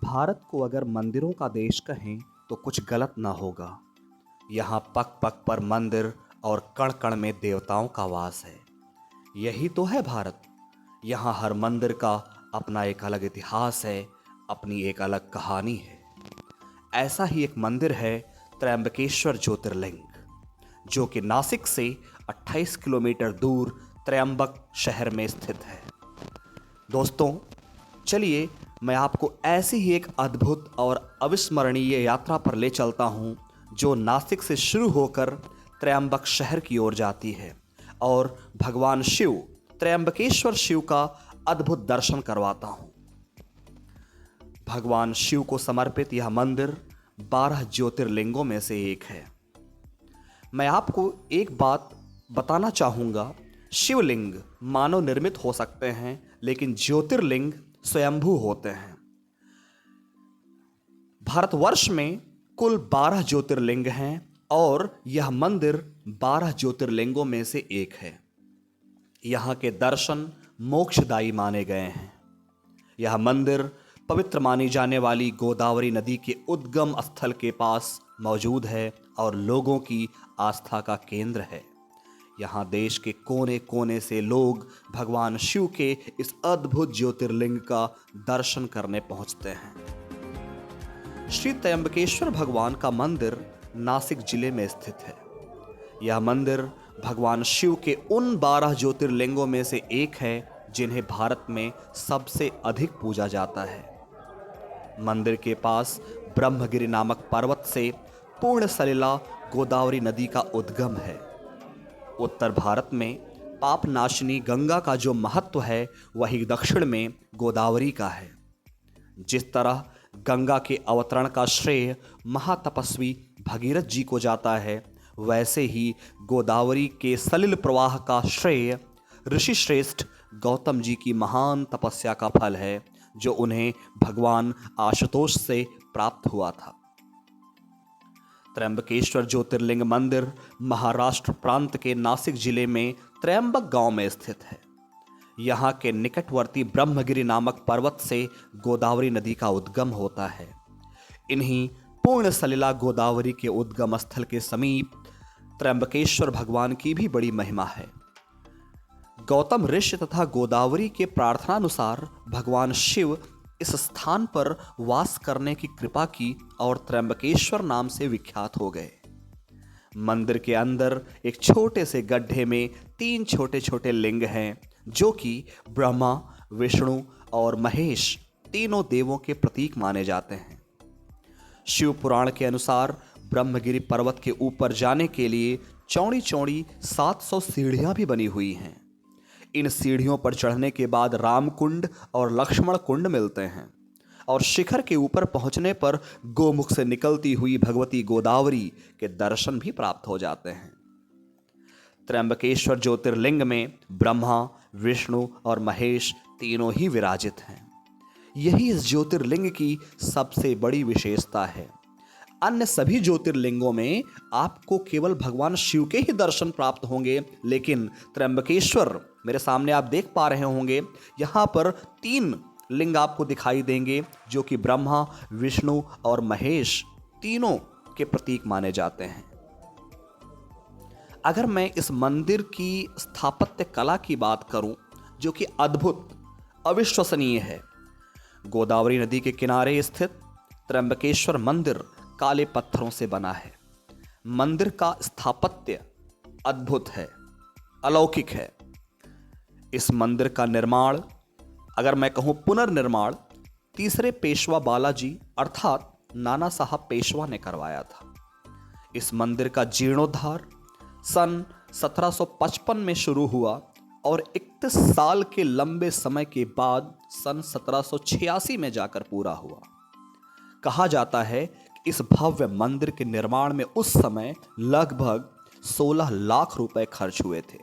भारत को अगर मंदिरों का देश कहें तो कुछ गलत ना होगा। यहाँ पग पग पर मंदिर और कण कण में देवताओं का वास है। यही तो है भारत। यहाँ हर मंदिर का अपना एक अलग इतिहास है, अपनी एक अलग कहानी है। ऐसा ही एक मंदिर है त्र्यंबकेश्वर ज्योतिर्लिंग, जो कि नासिक से 28 किलोमीटर दूर त्र्यंबक शहर में स्थित है। दोस्तों, चलिए मैं आपको ऐसी ही एक अद्भुत और अविस्मरणीय यात्रा पर ले चलता हूं, जो नासिक से शुरू होकर त्र्यंबक शहर की ओर जाती है और भगवान शिव, त्र्यंबकेश्वर शिव का अद्भुत दर्शन करवाता हूं। भगवान शिव को समर्पित यह मंदिर 12 ज्योतिर्लिंगों में से एक है। मैं आपको एक बात बताना चाहूँगा, शिवलिंग मानव निर्मित हो सकते हैं, लेकिन ज्योतिर्लिंग स्वयंभू होते हैं। भारतवर्ष में कुल 12 ज्योतिर्लिंग हैं और यह मंदिर 12 ज्योतिर्लिंगों में से एक है। यहाँ के दर्शन मोक्षदायी माने गए हैं। यह मंदिर पवित्र मानी जाने वाली गोदावरी नदी के उद्गम स्थल के पास मौजूद है और लोगों की आस्था का केंद्र है। यहाँ देश के कोने कोने से लोग भगवान शिव के इस अद्भुत ज्योतिर्लिंग का दर्शन करने पहुंचते हैं। श्री त्र्यंबकेश्वर भगवान का मंदिर नासिक जिले में स्थित है। यह मंदिर भगवान शिव के उन 12 ज्योतिर्लिंगों में से एक है जिन्हें भारत में सबसे अधिक पूजा जाता है। मंदिर के पास ब्रह्मगिरि नामक पर्वत से पूर्ण सलिला गोदावरी नदी का उद्गम है। उत्तर भारत में पाप नाशिनी गंगा का जो महत्व है, वही दक्षिण में गोदावरी का है। जिस तरह गंगा के अवतरण का श्रेय महातपस्वी भगीरथ जी को जाता है, वैसे ही गोदावरी के सलिल प्रवाह का श्रेय ऋषि श्रेष्ठ गौतम जी की महान तपस्या का फल है, जो उन्हें भगवान आशुतोष से प्राप्त हुआ था। त्र्यंबकेश्वर ज्योतिर्लिंग मंदिर महाराष्ट्र प्रांत के नासिक जिले में त्र्यंबक गांव में स्थित है। यहाँ के निकटवर्ती ब्रह्मगिरि नामक पर्वत से गोदावरी नदी का उद्गम होता है। इन्हीं पूर्ण सलिला गोदावरी के उद्गम स्थल के समीप त्र्यंबकेश्वर भगवान की भी बड़ी महिमा है। गौतम ऋषि तथा गोदावरी के प्रार्थनानुसार भगवान शिव इस स्थान पर वास करने की कृपा की और त्र्यंबकेश्वर नाम से विख्यात हो गए। मंदिर के अंदर एक छोटे से गड्ढे में 3 छोटे छोटे लिंग हैं, जो कि ब्रह्मा, विष्णु और महेश तीनों देवों के प्रतीक माने जाते हैं। शिव पुराण के अनुसार ब्रह्मगिरि पर्वत के ऊपर जाने के लिए चौड़ी चौड़ी 700 सीढ़ियां भी बनी हुई हैं। इन सीढ़ियों पर चढ़ने के बाद राम कुंड और लक्ष्मण कुंड मिलते हैं और शिखर के ऊपर पहुंचने पर गोमुख से निकलती हुई भगवती गोदावरी के दर्शन भी प्राप्त हो जाते हैं। त्र्यंबकेश्वर ज्योतिर्लिंग में ब्रह्मा, विष्णु और महेश तीनों ही विराजित हैं। यही इस ज्योतिर्लिंग की सबसे बड़ी विशेषता है। अन्य सभी ज्योतिर्लिंगों में आपको केवल भगवान शिव के ही दर्शन प्राप्त होंगे, लेकिन त्र्यंबकेश्वर, मेरे सामने आप देख पा रहे होंगे, यहाँ पर 3 लिंग आपको दिखाई देंगे, जो कि ब्रह्मा, विष्णु और महेश तीनों के प्रतीक माने जाते हैं। अगर मैं इस मंदिर की स्थापत्य कला की बात करूं, जो कि अद्भुत, अविश्वसनीय है। गोदावरी नदी के किनारे स्थित त्र्यंबकेश्वर मंदिर काले पत्थरों से बना है। मंदिर का स्थापत्य अद्भुत है, अलौकिक है। इस मंदिर का निर्माण, अगर मैं कहूं पुनर्निर्माण, तीसरे पेशवा बालाजी अर्थात नाना साहब पेशवा ने करवाया था। इस मंदिर का जीर्णोद्धार सन 1755 में शुरू हुआ और 31 साल के लंबे समय के बाद सन 1786 में जाकर पूरा हुआ। कहा जाता है कि इस भव्य मंदिर के निर्माण में उस समय लगभग 16 लाख रुपए खर्च हुए थे,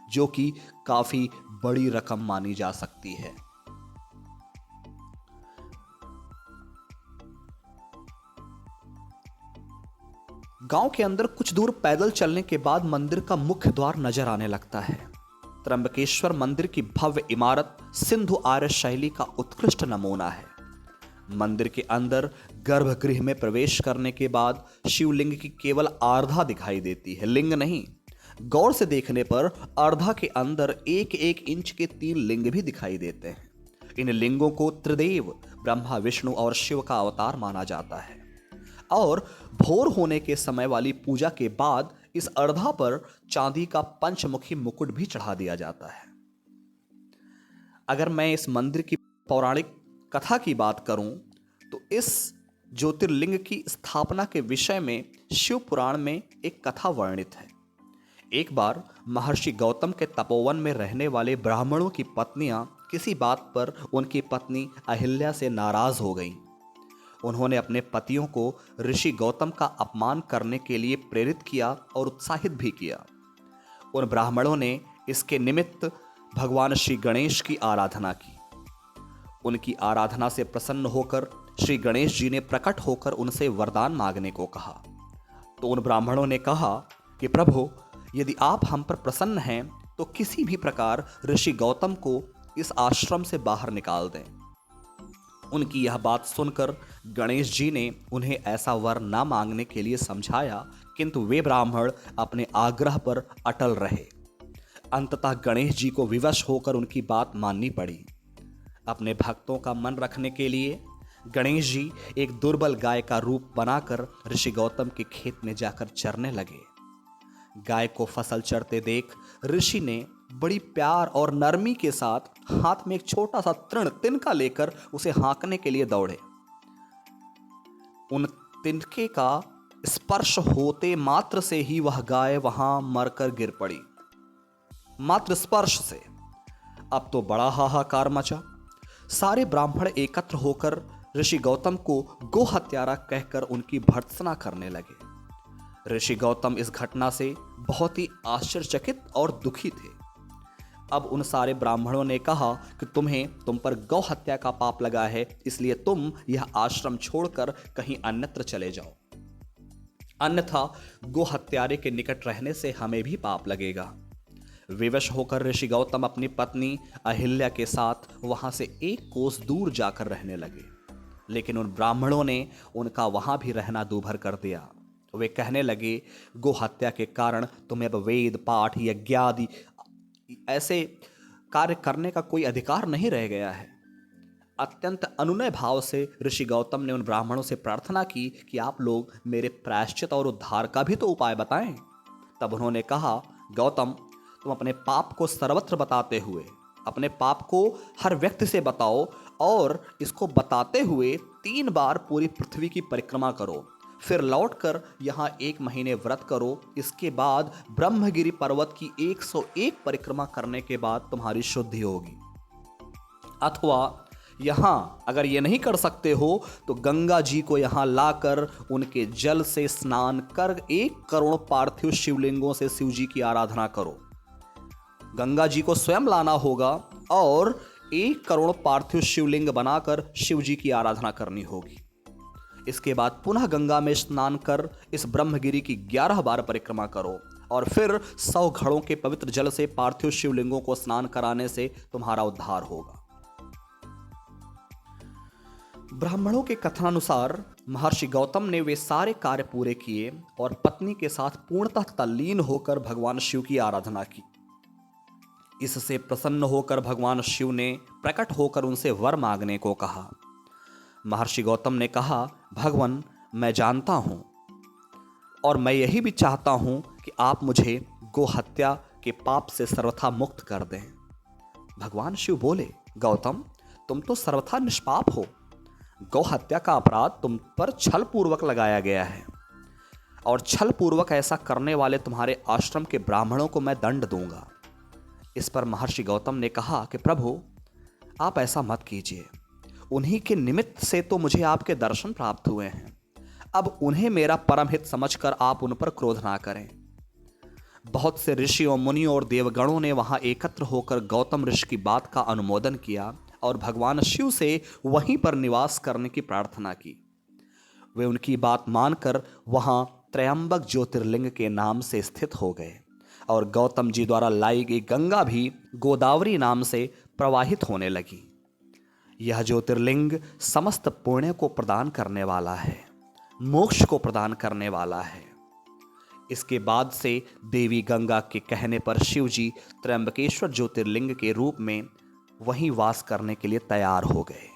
जो कि काफी बड़ी रकम मानी जा सकती है। गांव के अंदर कुछ दूर पैदल चलने के बाद मंदिर का मुख्य द्वार नजर आने लगता है। त्र्यंबकेश्वर मंदिर की भव्य इमारत सिंधु आर्य शैली का उत्कृष्ट नमूना है। मंदिर के अंदर गर्भगृह में प्रवेश करने के बाद शिवलिंग की केवल अर्धा दिखाई देती है, लिंग नहीं। गौर से देखने पर अर्धा के अंदर 1-1 इंच के 3 लिंग भी दिखाई देते हैं। इन लिंगों को त्रिदेव ब्रह्मा, विष्णु और शिव का अवतार माना जाता है। और भोर होने के समय वाली पूजा के बाद इस अर्धा पर चांदी का पंचमुखी मुकुट भी चढ़ा दिया जाता है। अगर मैं इस मंदिर की पौराणिक कथा की बात करूं तो इस ज्योतिर्लिंग की स्थापना के विषय में शिव पुराण में एक कथा वर्णित है। एक बार महर्षि गौतम के तपोवन में रहने वाले ब्राह्मणों की पत्नियां किसी बात पर उनकी पत्नी अहिल्या से नाराज हो गईं। उन्होंने अपने पतियों को ऋषि गौतम का अपमान करने के लिए प्रेरित किया और उत्साहित भी किया। उन ब्राह्मणों ने इसके निमित्त भगवान श्री गणेश की आराधना की। उनकी आराधना से प्रसन्न होकर श्री गणेश जी ने प्रकट होकर उनसे वरदान मांगने को कहा। तो उन ब्राह्मणों ने कहा कि प्रभु, यदि आप हम पर प्रसन्न हैं तो किसी भी प्रकार ऋषि गौतम को इस आश्रम से बाहर निकाल दें। उनकी यह बात सुनकर गणेश जी ने उन्हें ऐसा वर न मांगने के लिए समझाया, किंतु वे ब्राह्मण अपने आग्रह पर अटल रहे। अंततः गणेश जी को विवश होकर उनकी बात माननी पड़ी। अपने भक्तों का मन रखने के लिए गणेश जी एक दुर्बल गाय का रूप बनाकर ऋषि गौतम के खेत में जाकर चरने लगे। गाय को फसल चरते देख ऋषि ने बड़ी प्यार और नरमी के साथ हाथ में एक छोटा सा तृण तिनका लेकर उसे हाँकने के लिए दौड़े। उन तिनके का स्पर्श होते मात्र से ही वह गाय वहां मरकर गिर पड़ी। मात्र स्पर्श से। अब तो बड़ा हाहाकार मचा। सारे ब्राह्मण एकत्र होकर ऋषि गौतम को गो हत्यारा कहकर उनकी भर्त्सना करने लगे। ऋषि गौतम इस घटना से बहुत ही आश्चर्यचकित और दुखी थे। अब उन सारे ब्राह्मणों ने कहा कि तुम पर गौ हत्या का पाप लगा है, इसलिए तुम यह आश्रम छोड़कर कहीं अन्यत्र चले जाओ, अन्यथा गो हत्यारे के निकट रहने से हमें भी पाप लगेगा। विवश होकर ऋषि गौतम अपनी पत्नी अहिल्या के साथ वहां से 1 कोस दूर जाकर रहने लगे। लेकिन उन ब्राह्मणों ने उनका वहां भी रहना दूभर कर दिया। वे कहने लगे, गो हत्या के कारण तुम्हें अब वेद पाठ, यज्ञ आदि ऐसे कार्य करने का कोई अधिकार नहीं रह गया है। अत्यंत अनुनय भाव से ऋषि गौतम ने उन ब्राह्मणों से प्रार्थना की कि आप लोग मेरे प्रायश्चित और उद्धार का भी तो उपाय बताएं। तब उन्होंने कहा, गौतम, तुम अपने पाप को सर्वत्र बताते हुए अपने पाप को हर व्यक्ति से बताओ और इसको बताते हुए 3 बार पूरी पृथ्वी की परिक्रमा करो, फिर लौटकर यहाँ 1 महीने व्रत करो। इसके बाद ब्रह्मगिरि पर्वत की 101 परिक्रमा करने के बाद तुम्हारी शुद्धि होगी। अथवा यहाँ अगर ये नहीं कर सकते हो तो गंगा जी को यहाँ लाकर उनके जल से स्नान कर 1 करोड़ पार्थिव शिवलिंगों से शिव जी की आराधना करो। गंगा जी को स्वयं लाना होगा और 1 करोड़ पार्थिव शिवलिंग बनाकर शिव जी की आराधना करनी होगी। इसके बाद पुनः गंगा में स्नान कर इस ब्रह्मगिरि की 11 बार परिक्रमा करो और फिर 100 घड़ों के पवित्र जल से पार्थिव शिवलिंगों को स्नान कराने से तुम्हारा उद्धार होगा। ब्राह्मणों के कथनानुसार महर्षि गौतम ने वे सारे कार्य पूरे किए और पत्नी के साथ पूर्णतः तल्लीन होकर भगवान शिव की आराधना की। इससे प्रसन्न होकर भगवान शिव ने प्रकट होकर उनसे वर मांगने को कहा। महर्षि गौतम ने कहा, भगवान, मैं जानता हूं और मैं यही भी चाहता हूं कि आप मुझे गो हत्या के पाप से सर्वथा मुक्त कर दें। भगवान शिव बोले, गौतम, तुम तो सर्वथा निष्पाप हो। गौ हत्या का अपराध तुम पर छल पूर्वक लगाया गया है और छल पूर्वक ऐसा करने वाले तुम्हारे आश्रम के ब्राह्मणों को मैं दंड दूंगा। इस पर महर्षि गौतम ने कहा कि प्रभु, आप ऐसा मत कीजिए। उन्हीं के निमित्त से तो मुझे आपके दर्शन प्राप्त हुए हैं। अब उन्हें मेरा परम हित समझकर आप उन पर क्रोध ना करें। बहुत से ऋषियों, मुनियों और देवगणों ने वहां एकत्र होकर गौतम ऋषि की बात का अनुमोदन किया और भगवान शिव से वहीं पर निवास करने की प्रार्थना की। वे उनकी बात मानकर वहां त्रयंबक ज्योतिर्लिंग के नाम से स्थित हो गए और गौतम जी द्वारा लाई गई गंगा भी गोदावरी नाम से प्रवाहित होने लगी। यह ज्योतिर्लिंग समस्त पुण्य को प्रदान करने वाला है, मोक्ष को प्रदान करने वाला है। इसके बाद से देवी गंगा के कहने पर शिव जी त्र्यंबकेश्वर ज्योतिर्लिंग के रूप में वहीं वास करने के लिए तैयार हो गए।